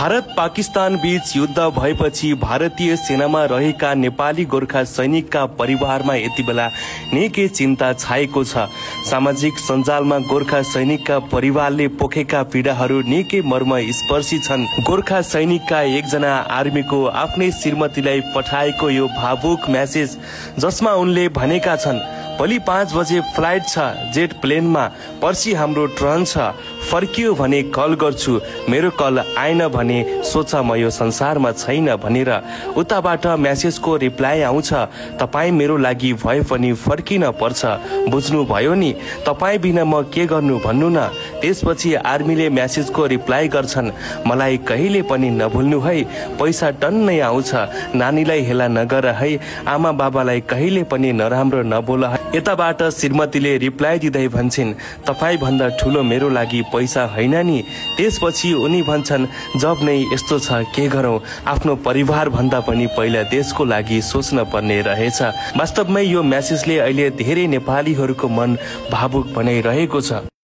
भारत पाकिस्तान बीच युद्ध भएपछि भारतीय सेनामा रहेका नेपाली गोर्खा सैनिकका परिवारमा यति बेला निकै चिन्ता छाएको छ। सामाजिक सञ्जालमा गोर्खा सैनिकका परिवारले पोखेका पीडाहरू निकै मर्मस्पर्शी छन्। गोर्खा सैनिकका एकजना आर्मीको आफ्नै श्रीमतीलाई पठाएको यो भावुक मेसेज, जसमा उनले भनेका छन्, भोलि 5 बजे फ्लाइट छ जेट प्लेनमा, पर्सि हाम्रो ट्रेन छ, फर्कियो भने कल गर्छु, मेरो कल आएन भने सोच म यो संसारमा छैन भनेर उताबाट मेसेजको रिप्लाई आउँछ, तपाईँ मेरो लागि भए पनि फर्किन पर्छ, बुझ्नु भयो नि, तपाईँ बिना म के गर्नु भन्नु न। त्यसपछि आर्मीले मेसेजको रिप्लाई गर्छन्, मलाई कहिले पनि नभुल्नु है, पैसा टन्नै आउँछ, नानीलाई हेला नगर है, आमा बाबालाई कहिले पनि नराम्रो नबोल है। यताबाट श्रीमतीले रिप्लाई दिँदै भन्छन्, तपाईँ भन्दा ठुलो मेरो लागि पैसा होइन नि। त्यसपछि उनी भन्छन्, जब नै यस्तो छ के गरौँ, आफ्नो परिवार भन्दा पनि पहिला देशको लागि सोच्न पर्ने रहेछ। वास्तवमै यो मेसेजले अहिले धेरै नेपालीहरूको मन भावुक बनाइरहेको छ।